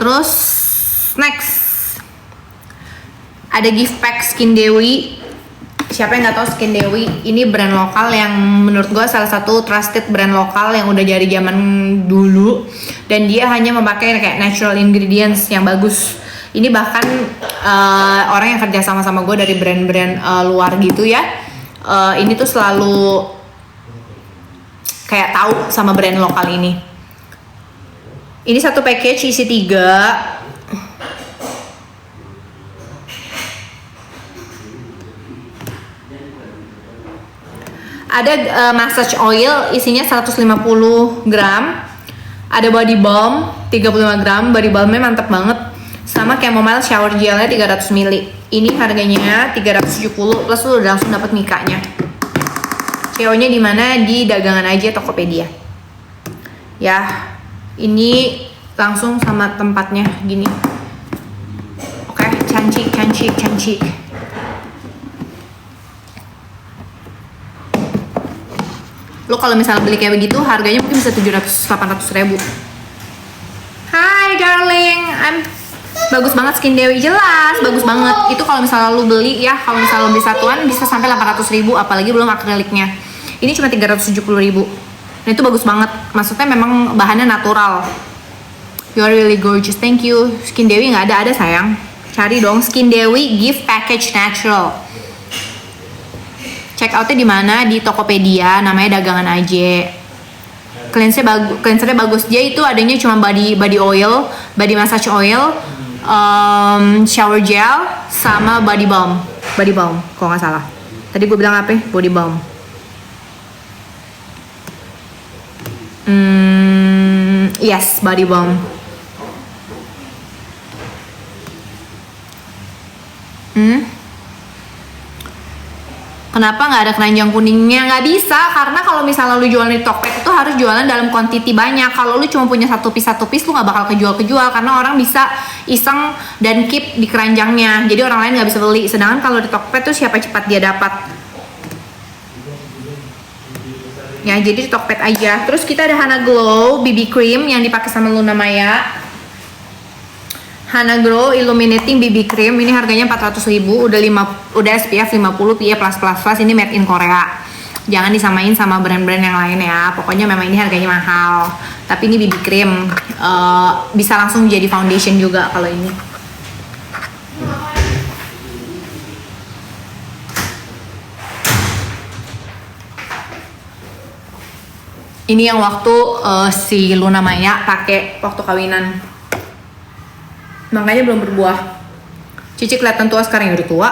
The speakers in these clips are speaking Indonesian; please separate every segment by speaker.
Speaker 1: Terus next ada gift pack Skin Dewi. Siapa yang nggak tahu Skin Dewi? Ini brand lokal yang menurut gue salah satu trusted brand lokal yang udah dari zaman dulu, dan dia hanya memakai kayak natural ingredients yang bagus. Ini bahkan orang yang kerja sama gue dari brand-brand luar gitu ya, ini tuh selalu kayak tahu sama brand lokal ini. Ini satu package isi 3. Ada massage oil isinya 150 gram. Ada body balm 35 gram. Body balmnya mantep banget. Sama chamomile shower gelnya 300 ml. Ini harganya 370 plus lu udah langsung dapat mikanya. CO-nya di mana? Di dagangan aja Tokopedia. Ya, ini langsung sama tempatnya gini. Oke, cantik. Lo kalau misalnya beli kayak begitu harganya mungkin bisa 700-800 ribu. Hai darling, bagus banget Skin Dewi, jelas bagus banget. Itu kalau misalnya lo beli ya, kalau misalnya lo beli satuan bisa sampai 800 ribu, apalagi belum akriliknya. Ini cuma 370 ribu. Nah itu bagus banget, maksudnya memang bahannya natural. You are really gorgeous, thank you. Skin Dewi nggak ada sayang. Cari dong Skin Dewi gift package natural. Check outnya di mana? Di Tokopedia, namanya dagangan aja. Cleansernya bagus. Dia itu adanya cuma body oil, body massage oil, shower gel, sama body balm. Body balm, kalau nggak salah. Tadi gue bilang apa? Body balm. Yes, body balm. Kenapa nggak ada keranjang kuningnya? Nggak bisa, karena kalau misalnya lu jualan di Tokped itu harus jualan dalam quantity banyak. Kalau lu cuma punya satu piece lu nggak bakal kejual karena orang bisa iseng dan keep di keranjangnya. Jadi orang lain nggak bisa beli. Sedangkan kalau di Tokped tuh siapa cepat dia dapat. Ya jadi di Tokped aja. Terus kita ada Hana Glow BB Cream yang dipakai sama Luna Maya. Hana Glow Illuminating BB Cream, ini harganya 400.000, udah SPF 50 PA+++, ini made in Korea. Jangan disamain sama brand-brand yang lain ya. Pokoknya memang ini harganya mahal. Tapi ini BB cream, bisa langsung jadi foundation juga kalau ini. Ini yang waktu si Luna Maya pakai waktu kawinan. Makanya belum berbuah. Cici kelihatan tua sekarang, udah tua.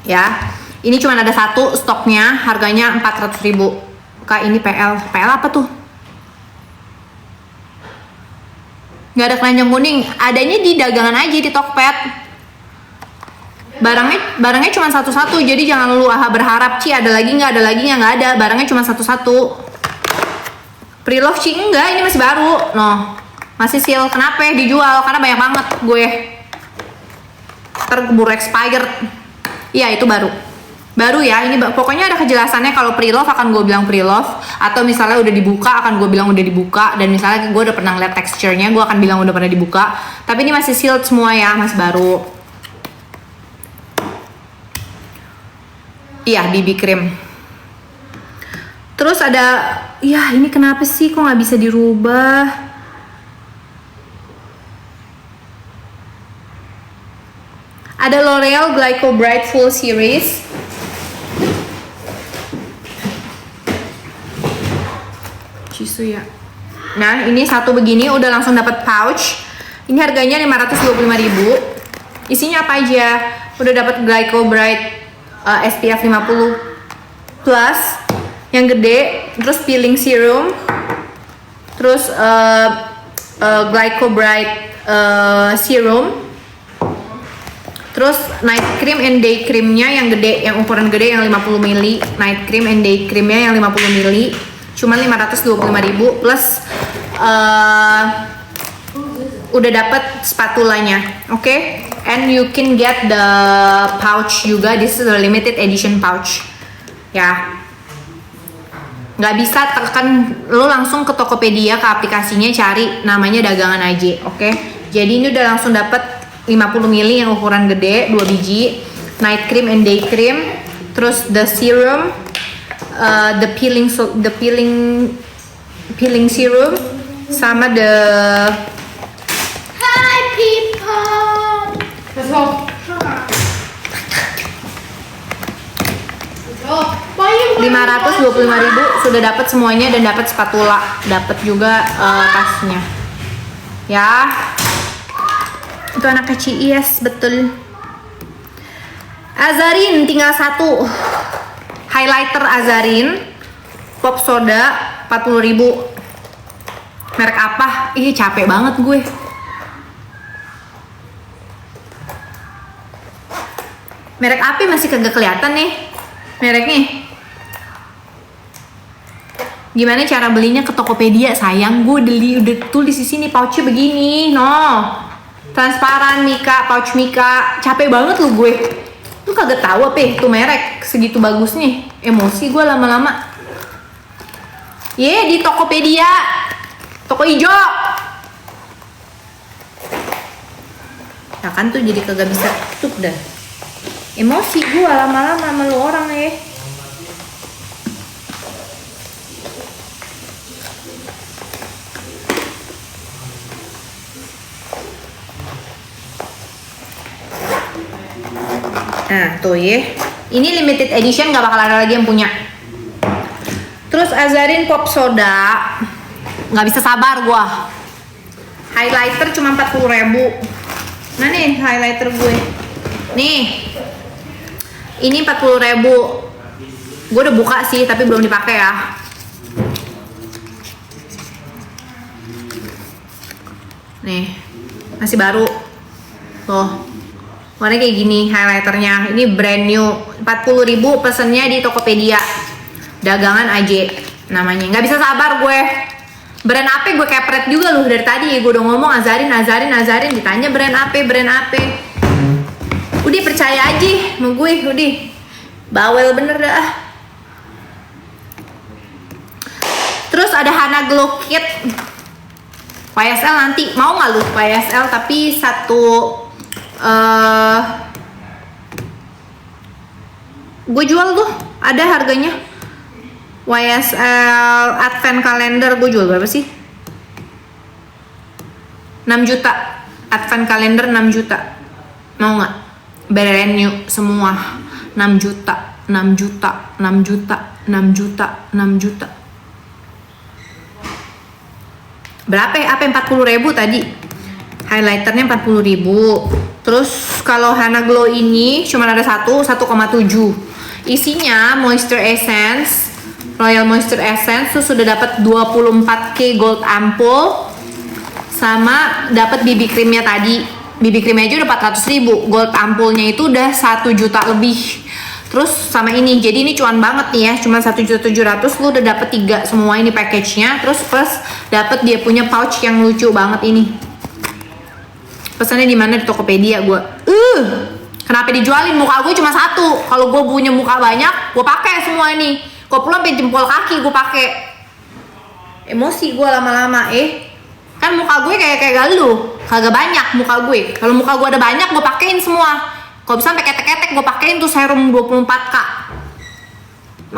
Speaker 1: Ya, ini cuma ada satu stoknya, harganya 400.000. Kak, ini PL apa tuh? Nggak ada keranjang kuning, adanya di dagangan aja di Tokped. Barangnya cuma satu-satu, jadi jangan lu berharap Ci ada lagi nggak ada. Barangnya cuma satu-satu. Pre-love Ci enggak, ini masih baru. Masih seal. Kenapa dijual? Karena banyak banget gue. Terburu expired. Iya, itu baru ya. Ini pokoknya ada kejelasannya. Kalau pre-love akan gue bilang pre-love, atau misalnya udah dibuka akan gue bilang udah dibuka, dan misalnya gue udah pernah lihat teksturnya gue akan bilang udah pernah dibuka. Tapi ini masih sealed semua ya, masih baru. Iya, BB cream. Terus ada, ya ini kenapa sih kok nggak bisa dirubah? Ada L'Oreal Glyco Bright Full Series. Cisu ya. Nah, ini satu begini udah langsung dapat pouch. Ini harganya 525.000. Isinya apa aja? Udah dapat Glyco Bright SPF 50 plus yang gede, terus peeling serum, terus Glyco Bright serum. Terus night cream and day creamnya yang gede, yang ukuran gede yang 50 ml. Night cream and day creamnya yang 50 ml. Cuma 525.000 plus udah dapat spatulanya. Oke? And you can get the pouch juga. This is a limited edition pouch. Ya. nggak bisa tekan, lo langsung ke Tokopedia, ke aplikasinya, cari namanya dagangan aja. Oke, jadi ini udah langsung dapat 50 ml yang ukuran gede, 2 biji, night cream and day cream, terus the serum, the peeling serum, sama the
Speaker 2: Hi people.
Speaker 3: Let's go.
Speaker 1: 525.000 sudah dapat semuanya dan dapat spatula, dapat juga tasnya. Ya. Itu anak kecil, yes, betul. Azarin tinggal satu. Highlighter Azarin pop soda 40.000. Merek apa? Ih, capek banget gue. Merek apa masih kagak kelihatan nih mereknya. Gimana cara belinya? Ke Tokopedia sayang, gue udah tulis di sini pouchnya begini, no, transparan Mika, pouch Mika. Capek banget lu gue, lu kagak tahu apa tuh merek segitu bagusnya. Emosi gue lama-lama. Di Tokopedia, toko hijau. Nah kan tuh jadi kagak bisa tutup dah. Emosi gue lama-lama sama lu orang ya. Nah tuh ya, ini limited edition, gak bakal ada lagi yang punya. Terus Azarin pop soda, nggak bisa sabar gua. Highlighter cuma 40.000. Nah nih highlighter gue, nih ini 40.000. Gue udah buka sih tapi belum dipakai ya. Nih masih baru tuh. Warnanya kayak gini highlighternya. Ini brand new, 40.000, pesennya di Tokopedia. Dagangan aja namanya. Nggak bisa sabar gue. Brand apa? Gue kepret juga loh dari tadi. Gue udah ngomong Azarin. Ditanya brand apa? Udah percaya aja sama gue. Udah bawel bener dah. Terus ada Hana Glow Kit YSL nanti. Mau nggak lu YSL tapi satu gue jual tuh, ada harganya. YSL Advent Calendar gue jual berapa sih? 6 juta. Advent Calendar 6 juta. Mau nggak? Brand new semua. 6 juta. Berapa ya? Apa 40.000 tadi? Highlighternya 40.000. Terus kalau Hana Glow ini cuma ada 1,7. Isinya Moisture Essence, Royal Moisture Essence tuh sudah dapat 24K gold ampul, sama dapat BB creamnya tadi. BB creamnya aja udah 400.000, gold ampulnya itu udah 1 juta lebih. Terus sama ini, jadi ini cuan banget nih ya, cuma 1.700.000 lu udah dapet 3 semua ini package-nya. Terus plus dapet dia punya pouch yang lucu banget ini. Pesannya di mana? Di Tokopedia gue. Kenapa dijualin? Muka gue cuma 1. Kalau gue punya muka banyak, gue pakai semua ini. Kok pulang sampai jempol kaki gue pakai. Emosi gue lama-lama. Kan muka gue kayak lu, kagak banyak muka gue. Kalau muka gue ada banyak, gue pakein semua. Kalau bisa sampai ketek-ketek, gue pakein tuh serum 24K.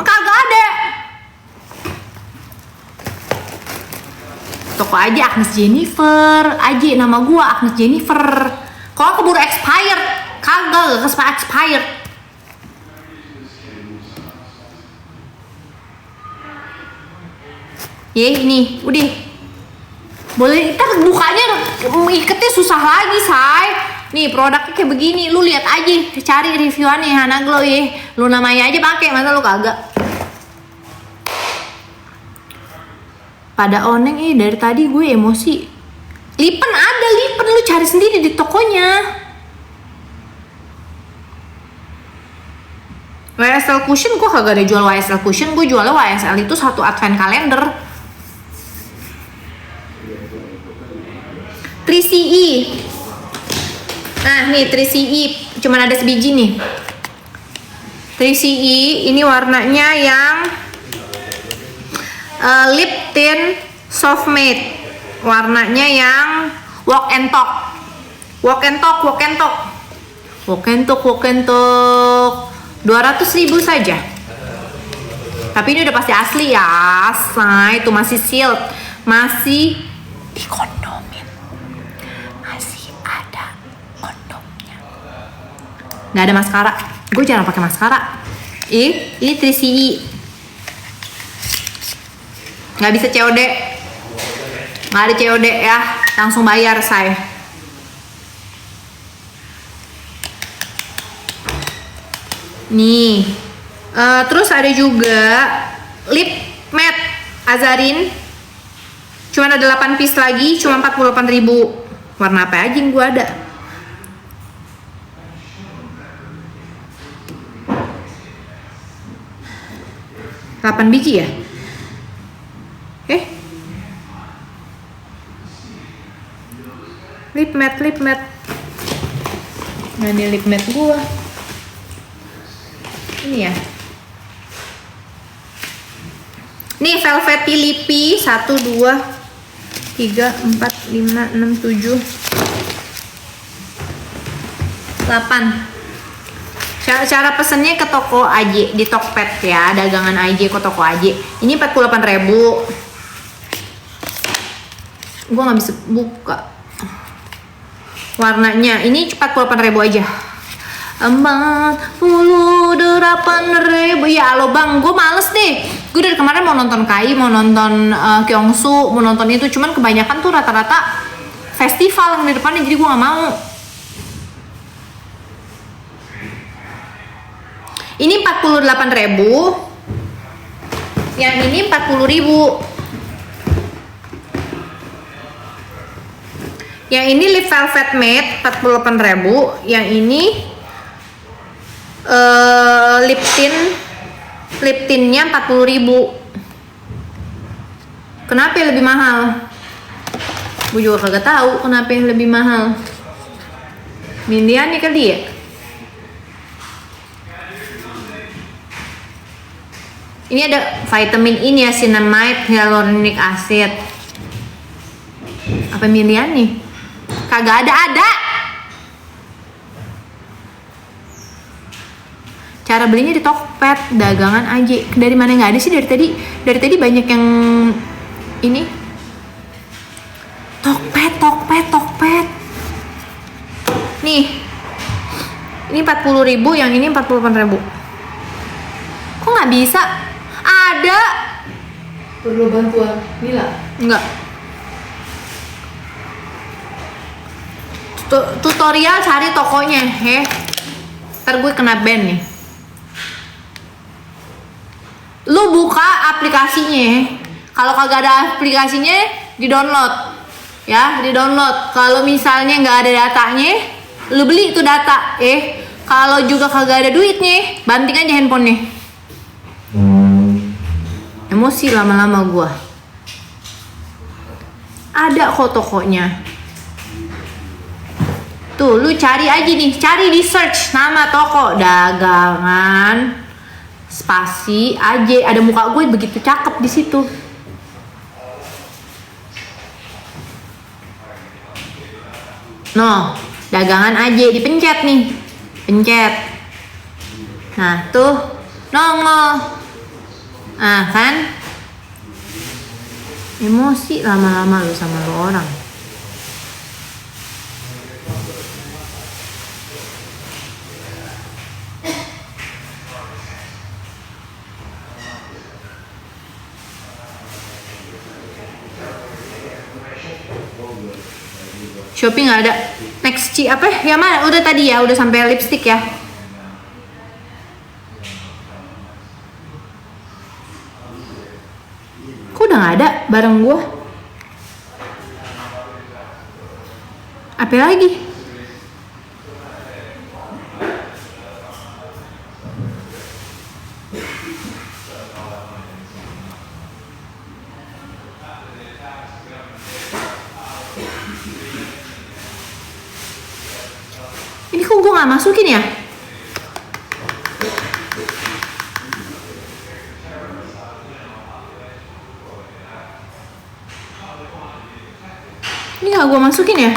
Speaker 1: Maka kagak ada. Toko aja Agnes Jennifer aja, nama gua Agnes Jennifer. Kalau keburu expired, kagak expired. Ini udah boleh, ntar bukanya iketnya susah lagi say. Nih produknya kayak begini, lu lihat aja, cari reviewannya Hana Glow ya. Lu namanya aja pakai, masa lu kagak? Pada oneng dari tadi gue emosi. Lipen ada, lipen lu cari sendiri di tokonya. YSL cushion gue kagak ada jual YSL cushion, gue jualnya YSL itu satu advent calendar. 3CE. Nah nih 3CE cuman ada sebiji nih. 3CE ini warnanya yang lip tint soft matte. Warnanya yang walk and talk. Walk and talk, walk and talk. Walk and talk, walk and talk. 200.000 saja. Tapi ini udah pasti asli ya, say. Itu masih sealed, masih dikondomin, masih ada kondomnya. Nggak ada maskara. Gue jarang pakai maskara. Ini 3CE. Nggak bisa COD. Nggak ada COD ya, langsung bayar say. Nih, terus ada juga lip matte Azarin. Cuma ada 8 piece lagi, cuma 48.000. Warna apa aja yang gua ada? Delapan biji ya? Lip matte, lip matte. Nah, ini lip matte gua. Ini ya. Nih Velvety Lippy 1 2 3 4 5 6 7 8. Cara pesennya ke toko AJ di Tokped ya, dagangan AJ ke toko AJ. Ini 48.000. Gua nggak bisa buka. Warnanya ini 48.000 aja. 48.000 ya. Alo bang, gue males deh. Gue dari kemarin mau nonton Kai, mau nonton Kyungsu, mau nonton itu, cuman kebanyakan tuh rata-rata festival yang di depannya, jadi gue nggak mau. Ini 48.000, yang ini 40.000. Yang ini lip velvet matte 48.000, yang ini lip tintnya 40.000. Kenapa yang lebih mahal? Gue juga kagak tahu kenapa yang lebih mahal. Milian nih kali ya. Ini ada vitamin ini ya, niacinamide, hyaluronic acid. Apa milian nih? Kagak ada. Cara belinya di Tokped, dagangan aja. Dari mana nggak ada sih dari tadi? Dari tadi banyak yang ini. Tokped. Nih. Ini 40.000, yang ini 48.000. Kok nggak bisa? Ada.
Speaker 2: Perlu bantuan Mila?
Speaker 1: Enggak. Tutorial cari tokonya, ntar gue kena ban nih. Lu buka aplikasinya, kalau kagak ada aplikasinya di download ya, di download. Kalau misalnya nggak ada datanya, lu beli itu data. Kalau juga kagak ada duitnya, banting aja handphonenya. Emosi lama-lama gua. Ada kok tokonya. Tuh, lu cari aja nih, cari di search nama toko dagangan spasi AJ, ada muka gue begitu cakep di situ. Noh, dagangan AJ, dipencet nih. Pencet. Nah, tuh nongol. Ah, kan? Emosi lama-lama lu sama lu orang. Shopee nggak ada. Next apa ya? Mana? Udah tadi ya, udah sampai lipstick ya. Kok udah nggak ada barang gua? Apa lagi? Ini kok gue nggak masukin ya? Ini nggak gue masukin ya?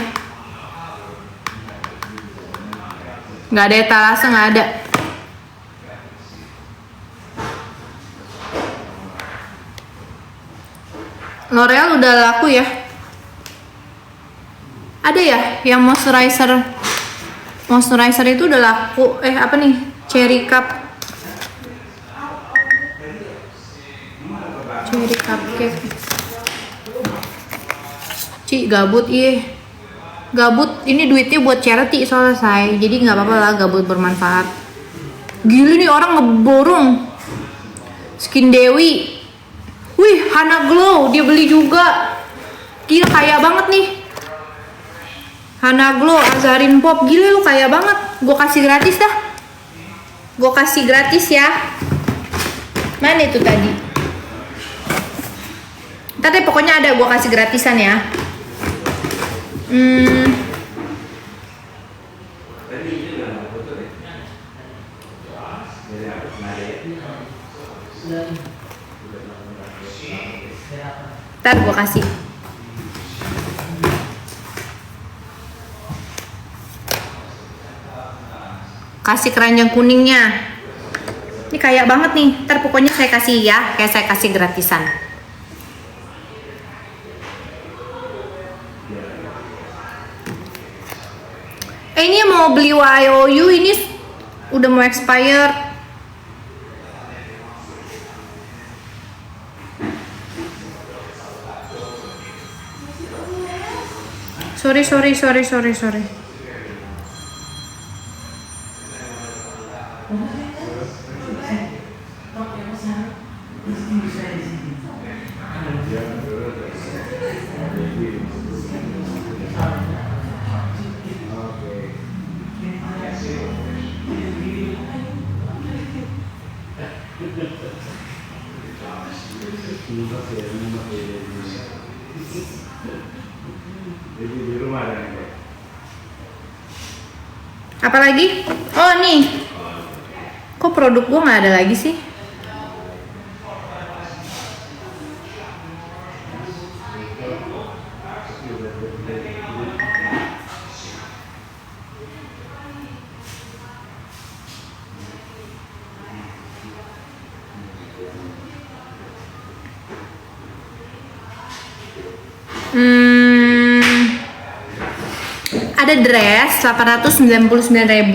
Speaker 1: Nggak ada etalase, nggak ada. L'Oreal udah laku ya? Ada ya yang moisturizer? Moisturizer itu udah laku. Apa nih? Cherry Cup. Cherry Cupcake. Ci, gabut iya. Gabut, ini duitnya buat charity selesai. Jadi nggak apa-apa lah gabut bermanfaat. Gila nih orang ngeborong. Skin Dewi. Wih, Hana Glow, dia beli juga. Gila, kaya banget nih. Hana Glow, Azarin Pop, gila lu kaya banget. Gue kasih gratis dah. Gue kasih gratis ya. Mana itu tadi? Ntar deh, pokoknya ada gue kasih gratisan ya. Ntar gue kasih. Kasih keranjang kuningnya. Ini kaya banget nih. Ntar pokoknya saya kasih ya. Kayak saya kasih gratisan. Ini mau beli YOU. Ini udah mau expired. Sorry. Apa lagi? Oh nih. Kok produk gua nggak ada lagi sih? Ada dress 899.000.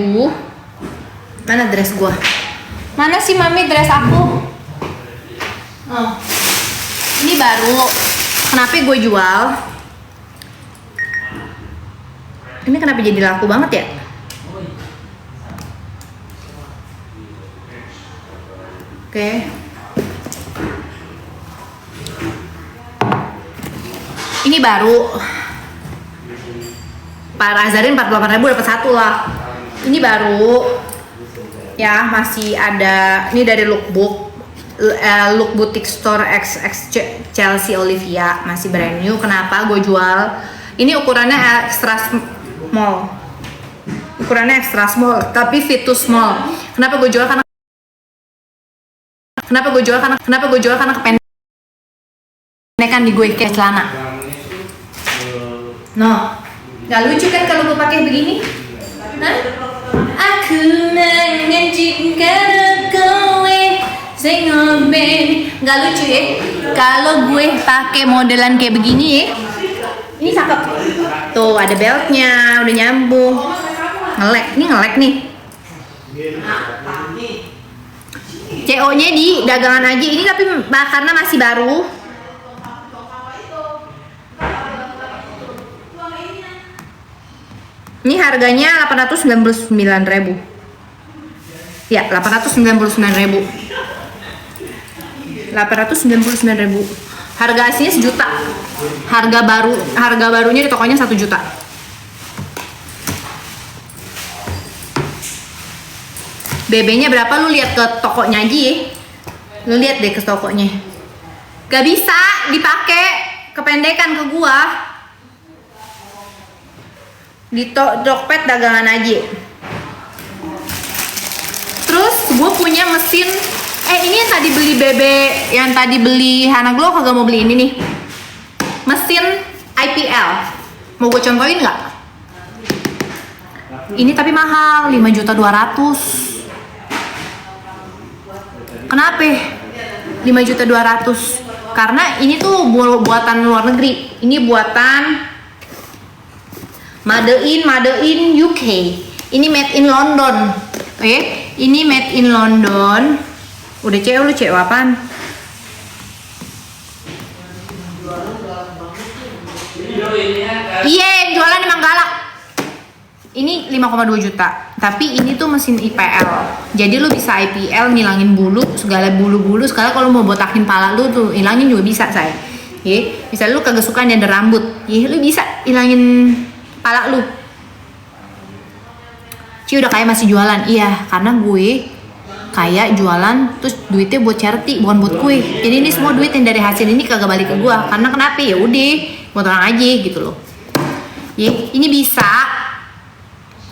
Speaker 1: Mana dress gua? Mana sih mami dress aku? Oh. Ini baru. Kenapa gue jual? Ini kenapa jadi laku banget ya? Oke. Ini baru. Pak Azarin 48.000 dapat satu lah. Ini baru. Ya, masih ada. Ini dari Lookbook. Look Boutique Store XX Chelsea Olivia, masih brand new. Kenapa gue jual? Ini ukurannya extra small. Ukurannya extra small, tapi fit to small. Kenapa gue jual? Karena kependekan di gue kayak celana. No. Gak lucu kan kalau gue pakai begini? Hah? Aku mengizinkan kowe sing ngoben. Gak lucu ya? Kalau gue pakai modelan kayak begini ya. Ini cakep. Tuh ada beltnya, udah nyambung. Ngelek nih. CO-nya di dagangan aja. Ini tapi karena masih baru. Ini harganya 899.000. Ya, 899.000. Harga aslinya 1 juta. Harga barunya di tokonya 1 juta. BB-nya berapa lu lihat ke tokonya aja ya. Lu lihat deh ke tokonya. Gak bisa dipakai, kependekan ke gua. Di Tokped dagangan aja. Terus gue punya mesin. Ini yang tadi beli yang tadi beli Hana Glow kagak mau beli ini nih. Mesin IPL. Mau gue contohin nggak? Ini tapi mahal, 5.200.000. Kenapa? 5.200.000. Karena ini tuh buatan luar negeri. Ini buatan made in UK. Ini made in London. Oke, ini made in London. Udah cewek, lu cewek apaan? Iya, yang jualan emang galak. Ini 5,2 juta. Tapi ini tuh mesin IPL. Jadi lu bisa IPL ngilangin bulu, segala bulu-bulu. Segala kalau mau botakin pala lu tuh hilangin juga bisa, say. Ye, bisa lu kagak suka nih ada rambut. Ye, lu bisa hilangin pala lu. Ci udah kayak masih jualan. Iya, karena gue kayak jualan terus duitnya buat charity, bukan buat gue. Jadi ini semua duit yang dari hasil ini kagak balik ke gue. Karena kenapa? Ya udah, buat orang aja gitu loh. Ye, ini bisa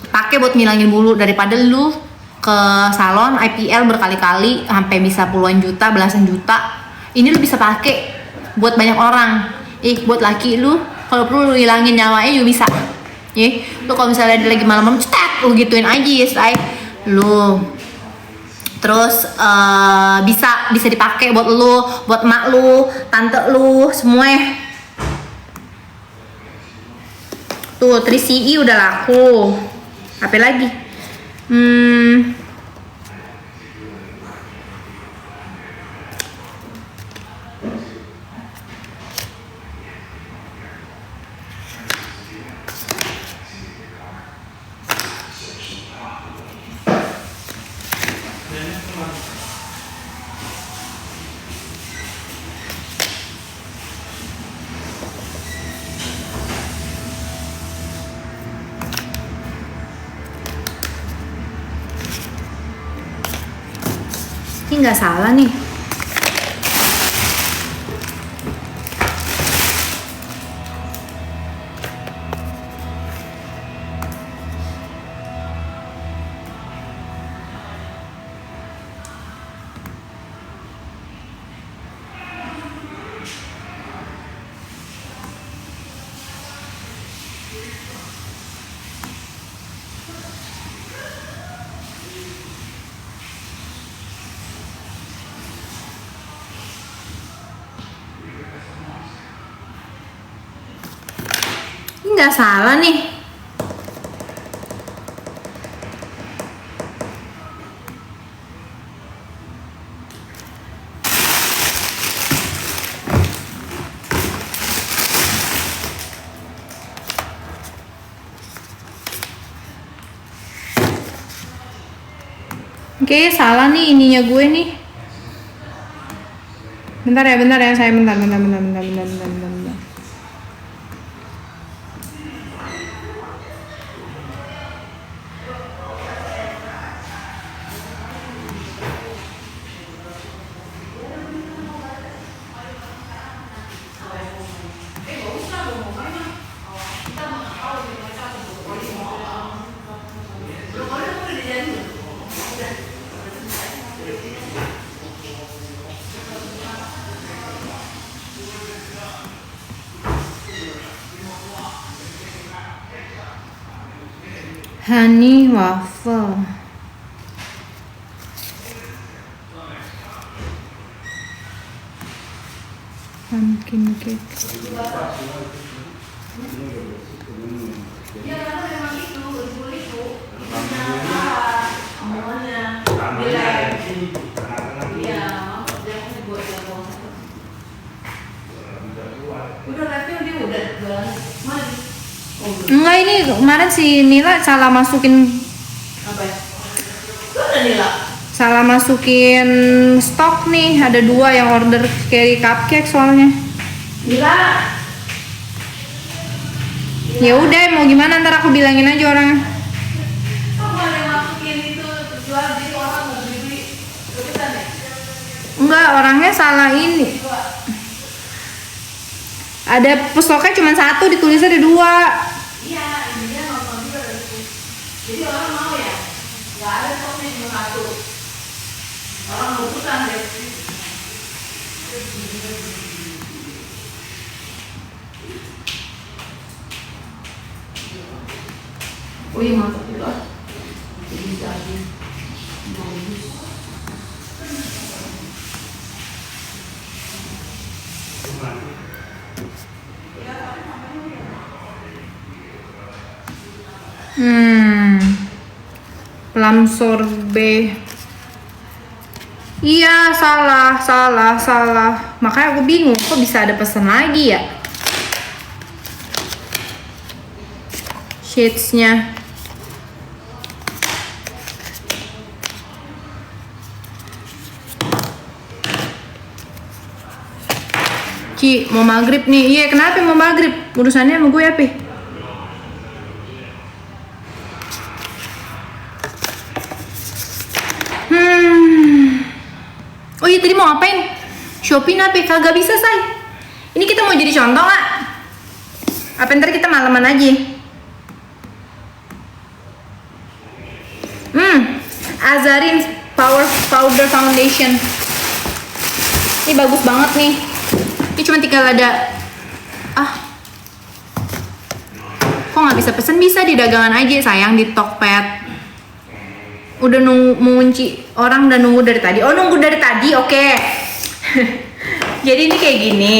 Speaker 1: pakai buat ngilangin bulu daripada lu ke salon IPL berkali-kali sampai bisa puluhan juta, belasan juta. Ini lu bisa pakai buat banyak orang. Buat laki lu kalau perlu lu hilangin nyawanya juga bisa. Lu kalau misalnya dia lagi malam-malam cetek lu gituin aja ya, say. Lu terus bisa dipakai buat lu, buat emak lu, tante lu, semua ya. Tuh 3CE udah laku. Apa lagi? Ini nggak salah nih. Nggak salah nih. Oke, salah nih ininya gue nih. Bentar ya saya bentar. Honey waffle. Pumpkin cake. Enggak, ini kemarin si Nila salah masukin.
Speaker 2: Apa ya? Ada Nila.
Speaker 1: Salah masukin stok nih, ada 2 yang order carry cupcake soalnya.
Speaker 2: Nila.
Speaker 1: Ya udah, mau gimana ntar aku bilangin aja orangnya.
Speaker 2: Kok boleh masukin itu terjual jadi orang mau beli rebutan ya?
Speaker 1: Enggak, orangnya salah ini. Ada stoknya cuma 1, ditulisnya ada 2.
Speaker 2: Iya, intinya nonton juga dari itu. Jadi orang mau ya, nggak ada stoknya cuma 1. Orang mau rebutan deh. Oh iya mantap juga. Bisa aja. Bagus.
Speaker 1: Plum sorbet. Iya, salah. Makanya aku bingung, kok bisa ada pesan lagi ya? Shades-nya. Ci, mau maghrib nih. Iya, kenapa mau maghrib? Urusannya sama gue apa? Oh iya, tadi mau ngapain? Shopping apa? Kagak bisa, say. Ini kita mau jadi contoh nggak? Apa ntar kita malaman aja? Azarin Power Powder Foundation. Ini bagus banget nih. Ini cuma tinggal ada. Kok nggak bisa pesen? Bisa di dagangan aja, sayang, di Tokped. Udah mengunci orang, dan nunggu dari tadi. Oh, nunggu dari tadi, oke. Jadi ini kayak gini.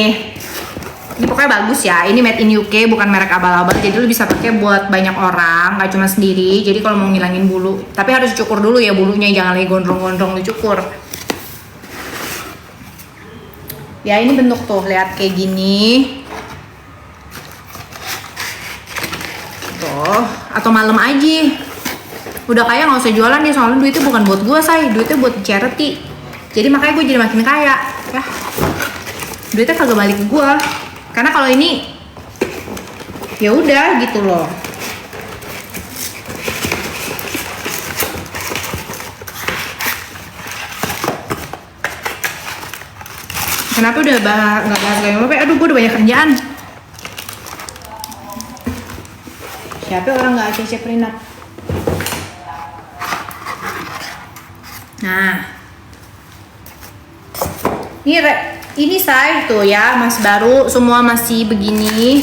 Speaker 1: Ini pokoknya bagus ya. Ini made in UK, bukan merek abal-abal. Jadi lu bisa pakai buat banyak orang, nggak cuma sendiri. Jadi kalau mau ngilangin bulu, tapi harus cukur dulu ya bulunya, jangan lagi gondrong-gondrong, lu cukur. Ya ini bentuk tuh, lihat kayak gini. Tuh, atau malam aja. Udah kaya nggak usah jualan deh, soalnya duitnya bukan buat gue, say. Duitnya buat charity. Jadi makanya gue jadi makin kaya. Ya, duitnya kagak balik ke gue. Karena kalau ini, ya udah gitu loh. Kenapa udah nggak bahas kayak apa? Aduh, gue udah banyak kerjaan. Siapa orang nggak cecep Rinat? Nah, ini say tuh ya, masih baru, semua masih begini.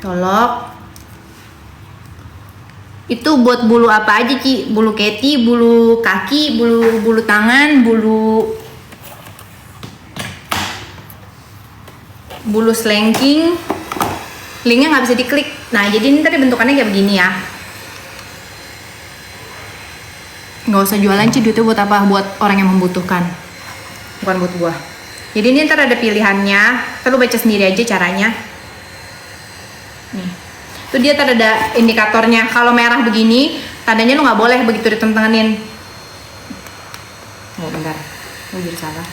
Speaker 1: Colok. Itu buat bulu apa aja, Ci? Bulu keti, bulu kaki, bulu tangan, bulu slanking. Linknya nggak bisa diklik. Nah, jadi ini tadi bentukannya kayak begini ya. Nggak usah jualan, Ci. Duitnya buat apa? Buat orang yang membutuhkan, bukan buat gua. Jadi ini ntar ada pilihannya. Ntar lu baca sendiri aja caranya. Nih, itu dia ntar ada indikatornya. Kalau merah begini, tandanya lu nggak boleh begitu ditentenganin. Oh, bentar. Oh, jadi salah.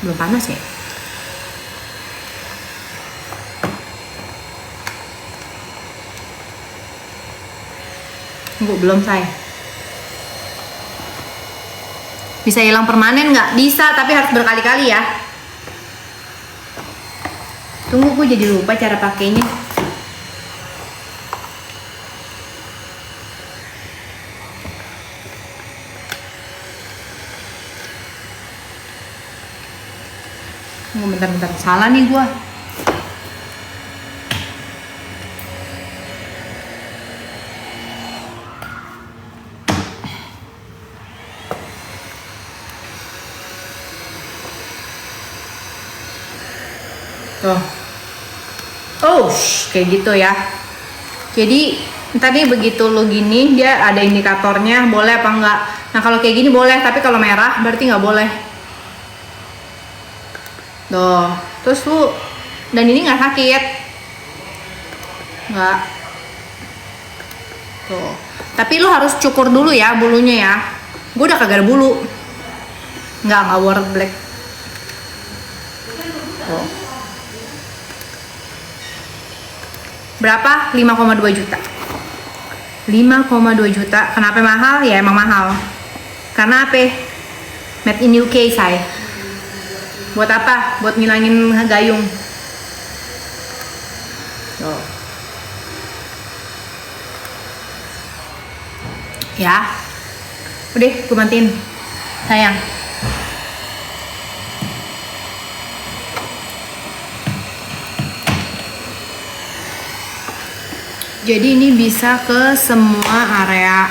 Speaker 1: Belum panas ya? Belum, say. Bisa hilang permanen nggak? Bisa, tapi harus berkali-kali ya. Tunggu, gue jadi lupa cara pakainya. Tunggu bentar, salah nih gue. Tuh. Oh, kayak gitu ya. Jadi tadi begitu lo gini, dia ada indikatornya boleh apa enggak. Nah, kalau kayak gini boleh, tapi kalau merah berarti nggak boleh. Tuh, terus lu, dan ini nggak sakit, nggak. Tuh, tapi lu harus cukur dulu ya bulunya ya. Gue udah kagak ada bulu, nggak worth black. Tuh. Berapa? 5,2 juta. 5,2 juta. Kenapa mahal? Ya emang mahal. Karena apa? Made in UK, say. Buat apa? Buat ngilangin gayung. Tuh. Ya. Udah, gue matiin. Sayang. Jadi ini bisa ke semua area.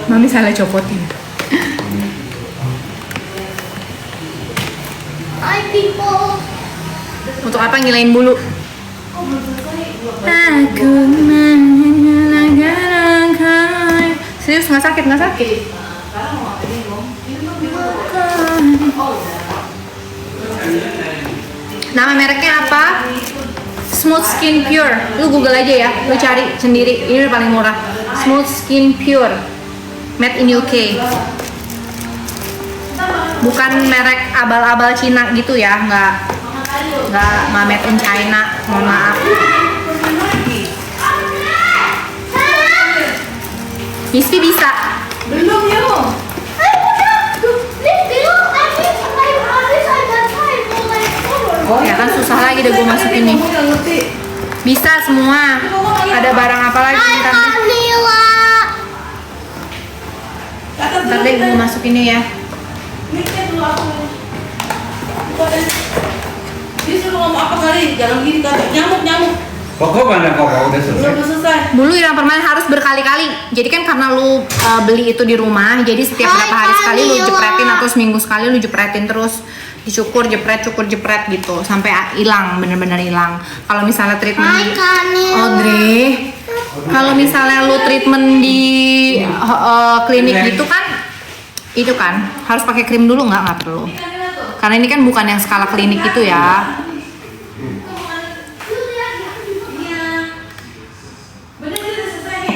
Speaker 1: Mami salah copotin.
Speaker 3: Hi people.
Speaker 1: Untuk apa ngilain bulu? Aku mengelak-gelakkan. Serius nggak sakit, nggak sakit. Nama mereknya apa? Smooth Skin Pure. Lu Google aja ya, lu cari sendiri. Ini udah paling murah. Smooth Skin Pure. Made in UK. Bukan merek abal-abal Cina gitu ya, nggak made in China. Mohon maaf. Misty bisa.
Speaker 2: Belum yuk.
Speaker 1: Ya kan susah lagi deh gue masukin nih. Bisa semua. Ada barang apa lagi ntar deh. Ntar deh gue masukinnya ya.
Speaker 2: Dia suruh ngomong apa kali? Jangan gini kata nyamuk.
Speaker 4: Kok mana kok udah selesai?
Speaker 2: Udah selesai.
Speaker 1: Dulu yang permanen harus berkali-kali. Jadi kan karena lu beli itu di rumah, jadi setiap berapa hari sekali lu jepretin atau seminggu sekali lu jepretin terus, dicukur jepret gitu sampai hilang, bener-bener hilang. Kalau misalnya treatment di Audrey, kalau misalnya lu treatment di klinik gitu kan, itu kan harus pakai krim dulu nggak perlu. Karena ini kan bukan yang skala klinik itu ya.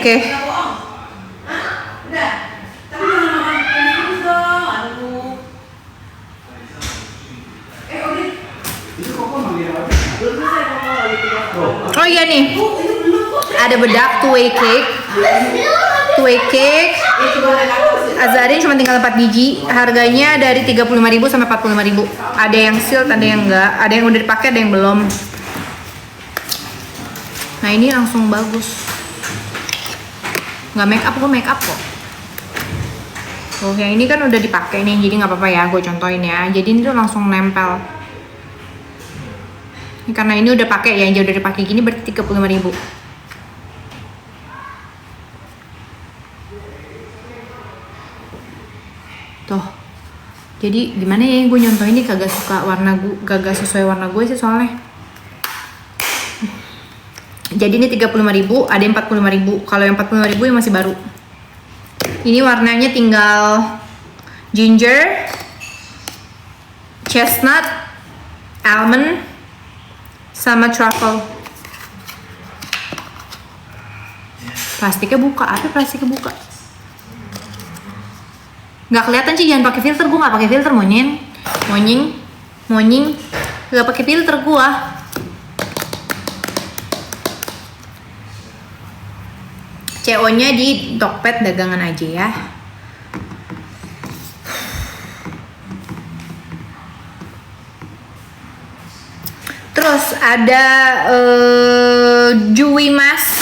Speaker 1: Oke. Oh iya nih, ada bedak two-way cake. Azarin cuma tinggal 4 biji. Harganya dari 35.000 sampai 45.000. Ada yang sealed, ada yang enggak. Ada yang udah dipakai, ada yang belum. Nah ini langsung bagus. Nggak make up kok. Oh yang ini kan udah dipakai nih, jadi nggak apa-apa ya. Gue contohin ya. Jadi ini tuh langsung nempel. Ini karena ini udah pakai ya, udah dipakai gini berarti 35.000. Tuh. Jadi gimana ya, gue nyontoh ini kagak suka warna gue, kagak sesuai warna gue sih soalnya. Jadi ini 35.000, ada yang 45.000. Kalau yang 45.000 yang masih baru. Ini warnanya tinggal ginger, chestnut, almond, sama truffle. Plastiknya buka, apa plastiknya buka? Nggak kelihatan sih, jangan pakai filter. Gue nggak pakai filter, monying, nggak pakai filter gue. CO-nya di Tokped dagangan aja ya. Terus ada Dewy Mask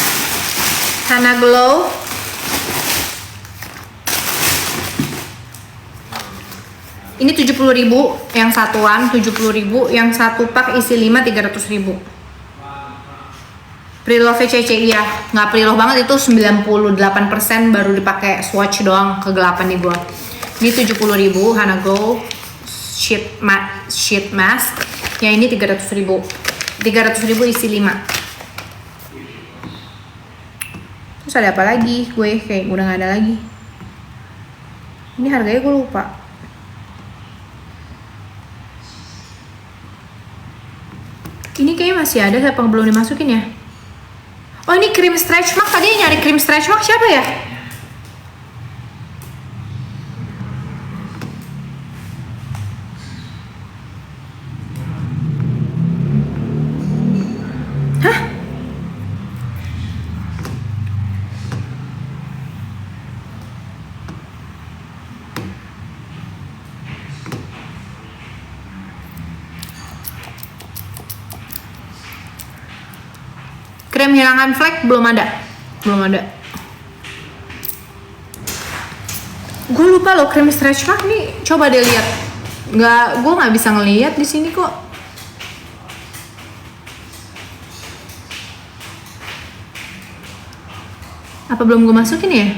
Speaker 1: Hana Glow. Ini 70.000 yang satuan, 70.000 yang satu pak isi 5 300.000. Pre-love CC ya, nggak pre-love banget, itu 98% baru dipakai swatch doang, kegelapan nih gua. Ini 70.000 Hana Glow sheet mask. Yang ini 300.000 isi 5. Terus ada apa lagi? Gue kayak udah nggak ada lagi. Ini harganya gue lupa. Ini kayaknya masih ada, siapa belum dimasukin ya? Oh ini krim stretch mark, tadi nyari krim stretch mark siapa ya? Hah? Krem hilangkan flek belum ada. Belum ada. Gue lupa loh krim stretch mark nih. Coba deh lihat. Gue nggak bisa ngelihat di sini kok. Apa belum gue masukin ya?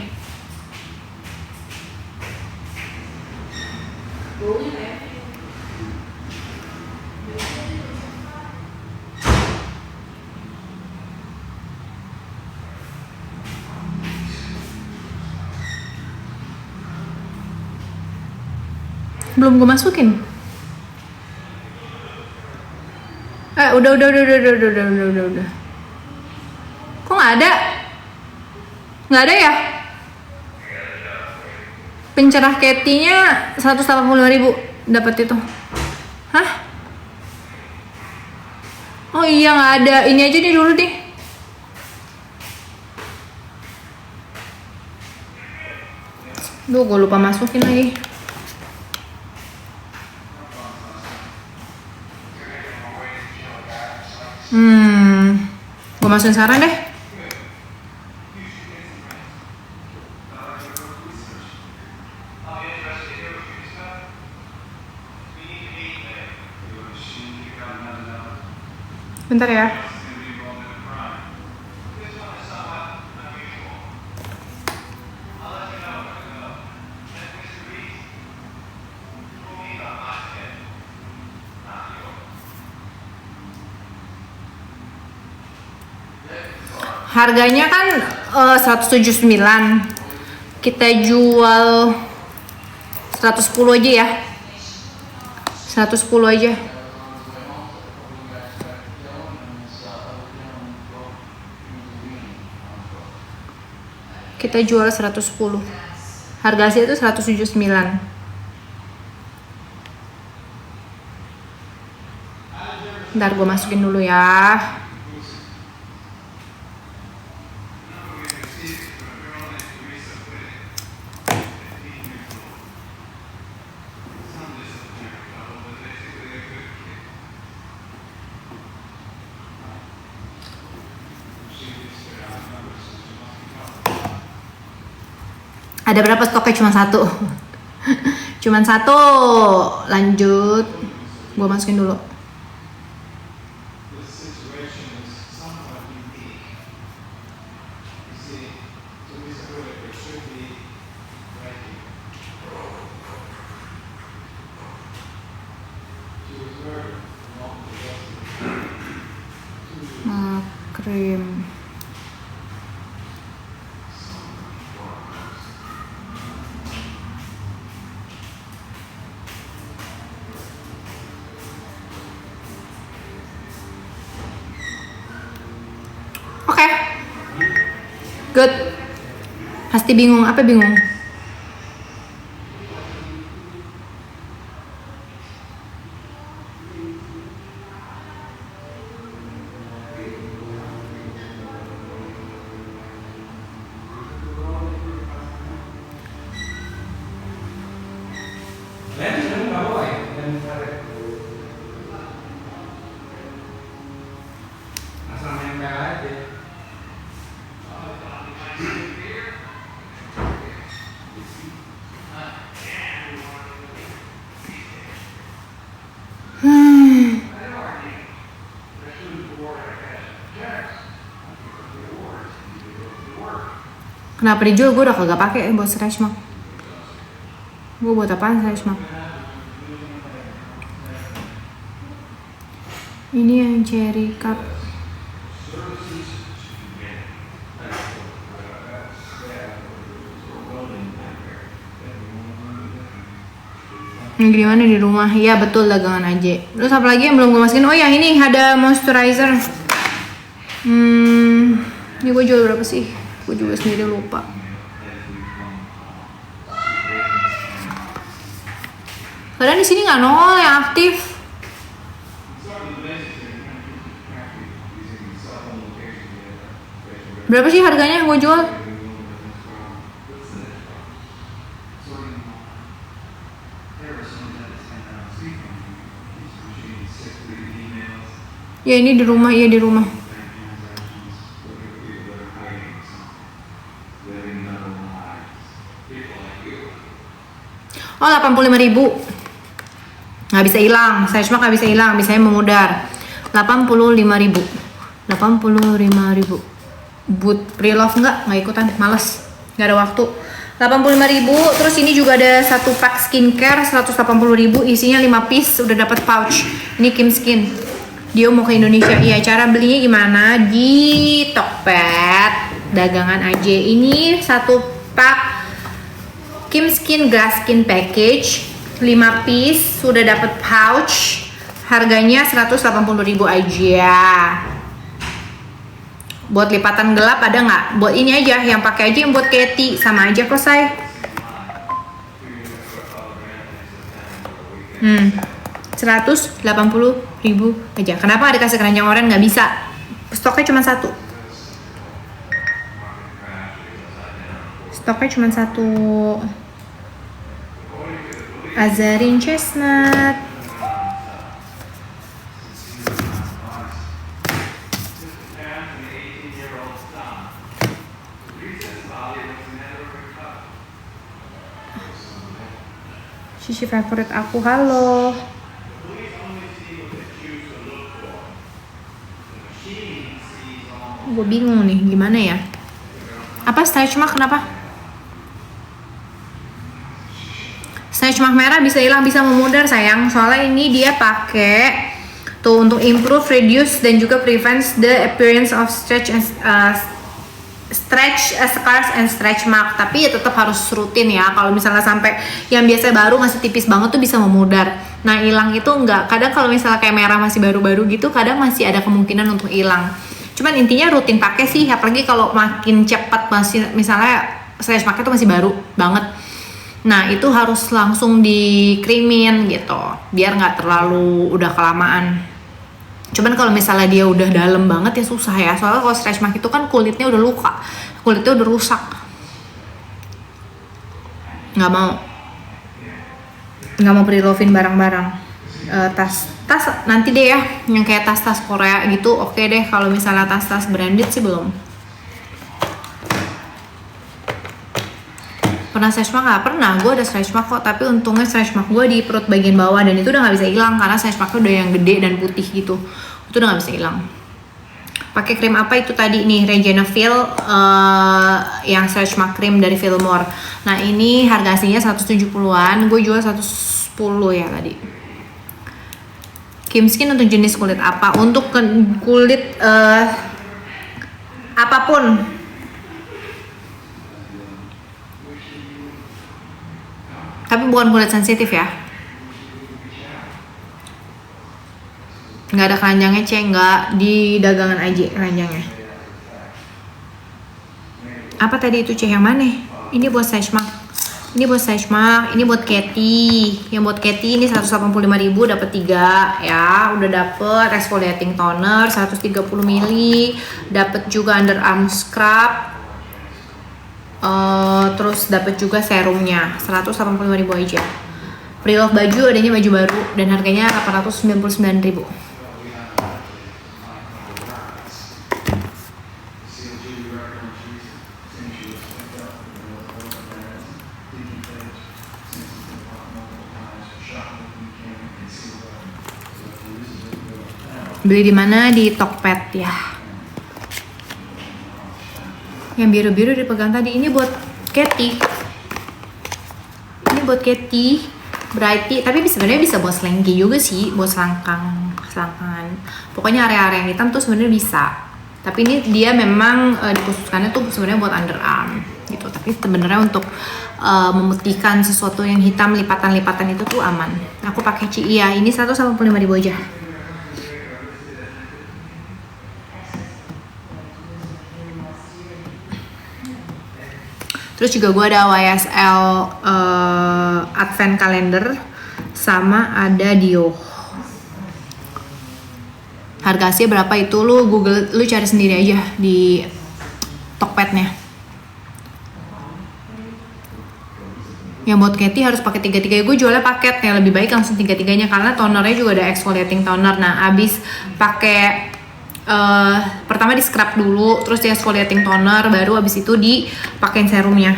Speaker 1: Belum gue masukin. Udah. Kok nggak ada? Nggak ada ya? Pencerah Cathy-nya 185.000 dapat itu. Hah? Oh iya nggak ada. Ini aja nih dulu deh. Duh, gue lupa masukin lagi. Gue masukin sekarang deh. Bentar ya. Harganya kan 179. Kita jual 110 aja ya. 110 aja. Kita jual 110. Harga asli itu 179. Ntar gue masukin dulu ya. Ada berapa stoknya? Cuma satu. Cuman satu. Lanjut. Gue masukin dulu. Krim. Oke. Good. Pasti bingung. Apa bingung?
Speaker 4: Lens kamu nggak bawa ya? Lens karet. Asal nempel aja.
Speaker 1: Kenapa dijual? Gue udah kagak pakai buat stretch mark. Gue buat apaan stretch mark? Ini yang cherry cup. Gimana di rumah? Ya betul, dagangan aja. Terus apa lagi yang belum gue masukin? Oh ya, ini ada moisturizer. Ini gue jual berapa sih? Gue juga sendiri lupa. Kadang di sini nggak nol yang aktif. Berapa sih harganya yang gue jual? Ya ini di rumah, iya di rumah. Oh 85.000. Nggak bisa hilang, stretch mark nggak bisa hilang, bisanya memudar. 85.000. 85.000. Boot pre-love nggak ikutan, males, nggak ada waktu. 85.000. Terus ini juga ada satu pack skincare 180.000, isinya 5 piece, udah dapat pouch. Ini Kim Skin. Dia mau ke Indonesia. Iya, cara belinya gimana? Di Tokped dagangan aja. Ini satu pack Kim Skin Glass Skin Package 5 piece, sudah dapat pouch. Harganya 180.000 aja. Buat lipatan gelap ada nggak? Buat ini aja, yang pakai aja yang buat Katy, sama aja kok say. 180.000 aja. Kenapa ada kasih keranjang oranye nggak bisa? Stoknya cuma satu. Stoknya cuma satu. Azarin Chestnut. Sisi favorit aku, halo. Gue bingung nih, gimana ya? Apa stretch mark, kenapa? Stretch mark merah bisa hilang, bisa memudar sayang. Soalnya ini dia pakai tuh untuk improve, reduce, dan juga prevents the appearance of scars and stretch mark. Tapi ya tetap harus rutin ya. Kalau misalnya sampai yang biasa baru masih tipis banget tuh bisa memudar. Nah hilang itu enggak. Kadang kalau misalnya kayak merah masih baru-baru gitu, kadang masih ada kemungkinan untuk hilang. Cuman intinya rutin pakai sih. Apalagi kalau makin cepat masih, misalnya stretch mark itu masih baru banget. Nah itu harus langsung dikrimin gitu, biar nggak terlalu udah kelamaan. Cuman kalau misalnya dia udah dalam banget ya susah ya, soalnya kalau stretch mark itu kan kulitnya udah luka, kulitnya udah rusak. Nggak mau pre-lovin barang-barang. Tas nanti deh ya, yang kayak tas Korea gitu. Oke deh, kalau misalnya tas branded sih belum. Pernah stretch mark nggak? Pernah, gue ada stretch mark kok, tapi untungnya stretch mark gue di perut bagian bawah, dan itu udah nggak bisa hilang karena stretch marknya udah yang gede dan putih gitu, itu udah nggak bisa hilang. Pakai krim apa itu tadi nih? Regenefil yang stretch mark cream dari Fillmore. Nah ini harga aslinya 170-an, gue jual 110 ya tadi. Kim Skin untuk jenis kulit apa? Untuk kulit apapun. Tapi bukan kulit sensitif ya. Nggak ada keranjangnya, nggak di dagangan aja keranjangnya. Apa tadi itu yang mana? Ini buat stretch mark. Ini buat stretch mark, ini buat Katy. Yang buat Katy ini 185.000 dapat 3 ya. Udah dapet exfoliating toner 130 ml, dapat juga underarm scrub. Terus dapat juga serumnya 185.000 aja. Pre-love baju adanya baju baru dan harganya 899.000. Beli di mana? Di Tokped ya. Yang biru-biru dipegang tadi, ini buat Katy. Ini buat Katy, Brighty, tapi sebenarnya bisa buat selengki juga sih, buat selangkangan. Pokoknya area-area yang hitam tuh sebenarnya bisa. Tapi ini dia memang dikhususkannya tuh sebenarnya buat underarm gitu. Tapi sebenarnya untuk memutihkan sesuatu yang hitam, lipatan-lipatan itu tuh aman. Aku pakai Iya, ini 185.000 aja. Terus juga gue ada YSL Advent Calendar sama ada Dio. Harga sih berapa itu lu Google, lu cari sendiri aja di Tokpednya. Yang buat Katy harus pakai 3-3. Gue jualnya paket ya, lebih baik langsung 3-3-nya karena tonernya juga ada exfoliating toner. Nah abis pakai pertama di scrub dulu, terus di exfoliating toner, baru abis itu dipakein serumnya.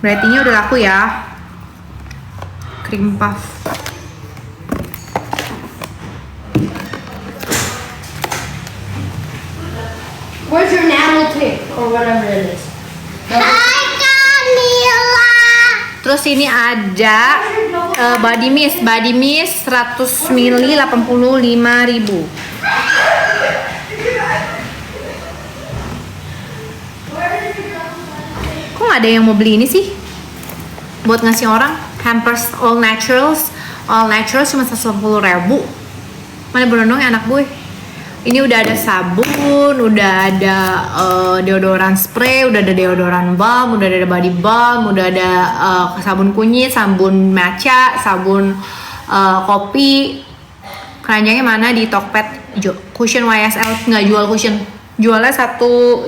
Speaker 1: Brighty-nya udah laku ya. Cream puff.
Speaker 3: Where's your enamel tip or whatever it is?
Speaker 1: Terus ini ada body mist 100 ml 85.000. Kok nggak ada yang mau beli ini sih? Buat ngasih orang Pampers All Naturals cuma 180.000. Mana berondong ya anak gue? Ini udah ada sabun, udah ada deodoran spray, udah ada deodoran balm, udah ada body balm, udah ada sabun kunyit, sabun matcha, sabun kopi. Keranjangnya mana? Di Tokped. Cushion YSL nggak jual cushion. Jualnya satu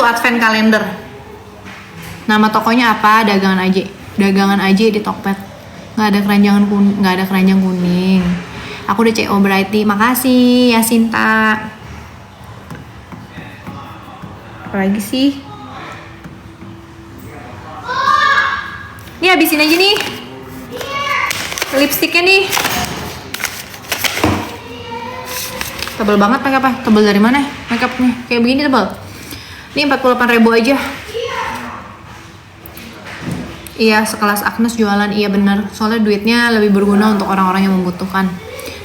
Speaker 1: advent kalender. Nama tokonya apa? Dagangan aja di Tokped. Nggak ada keranjang kuning. Aku udah CO Brighty, makasih ya Sinta. Apalagi sih? Nih habisin aja nih. Lipstiknya nih. Tebel banget make apa? Tebel dari mana? Make up nih kayak begini tebel. Ini 48.000 aja. Iya, sekelas Agnes jualan, iya bener. Soalnya duitnya lebih berguna untuk orang-orang yang membutuhkan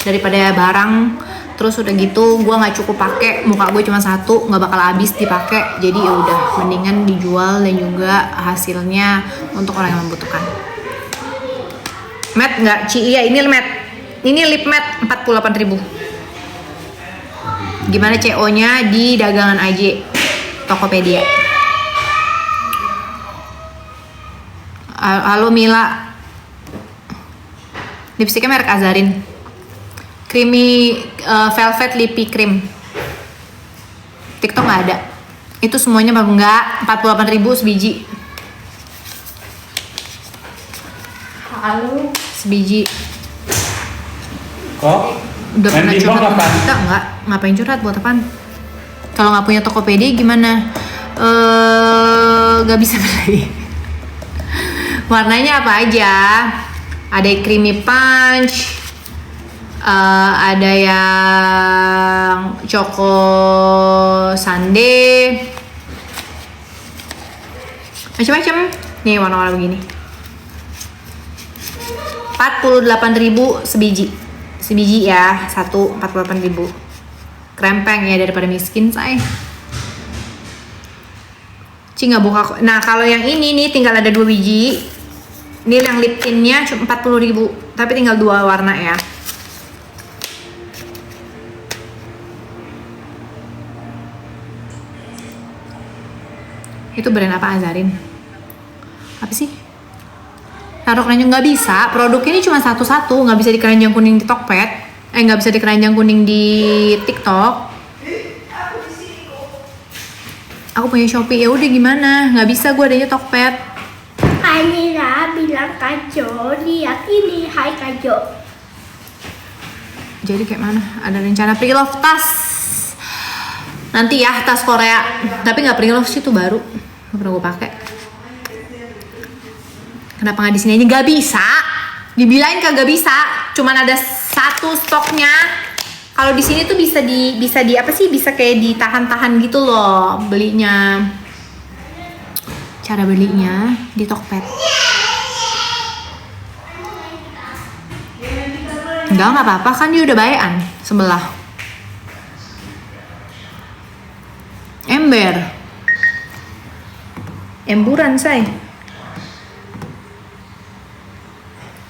Speaker 1: daripada barang. Terus udah gitu gue nggak cukup pakai, muka gue cuma satu, nggak bakal habis dipakai. Jadi ya udah mendingan dijual dan juga hasilnya untuk orang yang membutuhkan. Matte nggak? Iya ini matte. Ini lip matte 48.000. Gimana CO-nya di dagangan aja Tokopedia. Halo Mila. Lipstiknya merek Azarin. Creamy velvet lippy cream. TikTok nggak ada. Itu semuanya enggak 48.000 sebiji.
Speaker 3: Halo.
Speaker 1: Sebiji.
Speaker 4: Kok?
Speaker 1: Udah
Speaker 4: Main
Speaker 1: pernah
Speaker 4: pingpong
Speaker 1: curhat sama
Speaker 4: kapan?
Speaker 1: kita enggak? Ngapain curhat buat apaan? Kalau nggak punya Tokopedia gimana? Nggak bisa beli. Warnanya apa aja? Ada creamy punch, ada yang choco sundae, macam-macam. Nih warna-warna begini. 48.000 sebiji ya, satu 48.000. Krempeng ya daripada miskin say. Ci nggak buka. Nah kalau yang ini nih tinggal ada 2 biji. Ini yang lip tintnya cuma 40.000, tapi tinggal 2 warna ya. Itu brand apa? Azarin. Apa sih? Taruh keranjang nggak bisa. Produknya ini cuma satu-satu, nggak bisa di keranjang kuning di Tokped. Nggak bisa di keranjang kuning di TikTok. Aku punya Shopee, ya udah gimana? Nggak bisa, gue adanya Tokped.
Speaker 3: Anira bilang Kajo, lihat ini, hai Kajo.
Speaker 1: Jadi kayak mana? Ada rencana pre-love tas. Nanti ya tas Korea. Tapi nggak pre-love sih, itu baru. Nggak pernah gue pakai. Kenapa nggak di sini aja? Nggak bisa. Dibilangin kagak bisa. Cuman ada satu stoknya. Kalau di sini tuh bisa di apa sih? Bisa kayak ditahan-tahan gitu loh belinya. Cara belinya di Tokped. Enggak apa-apa kan dia udah bayan sebelah. Emburan say.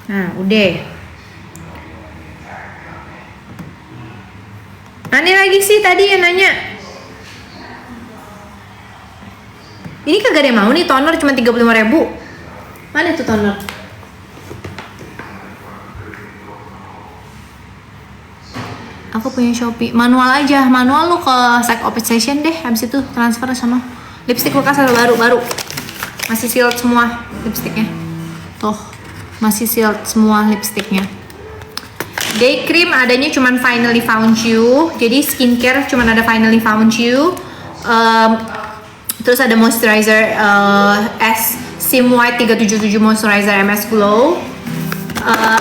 Speaker 1: Nah udah. Mana lagi sih tadi yang nanya? Ini kagak ada yang mau nih, toner cuma 35.000. Mana tuh toner? Aku punya Shopee, manual aja, manual lu ke Psych Obsession deh, habis itu transfer sama lipstick bekas atau baru, masih sealed semua lipstiknya, tuh masih sealed semua lipstiknya. Day cream adanya cuman Finally Found You, jadi skincare cuman ada Finally Found You, Terus ada moisturizer S Sim White 377 moisturizer MS Glow.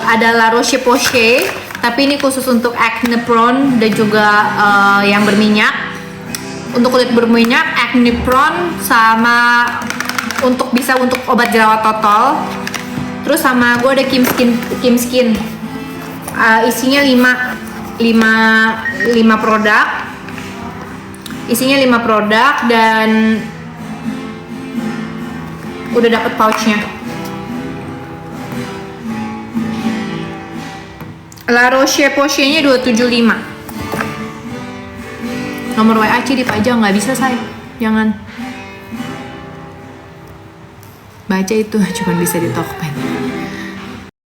Speaker 1: Ada La Roche-Posay, tapi ini khusus untuk acne prone dan juga yang berminyak. Untuk kulit berminyak, acne prone, sama bisa untuk obat jerawat total. Terus sama gue ada Kim Skin. Isinya 5 produk. Isinya 5 produk dan udah dapet pouchnya. La Roche-Posay-nya 275. Nomor WA Ci dipajang, nggak bisa say, jangan. Baca itu cuma bisa di Tokped.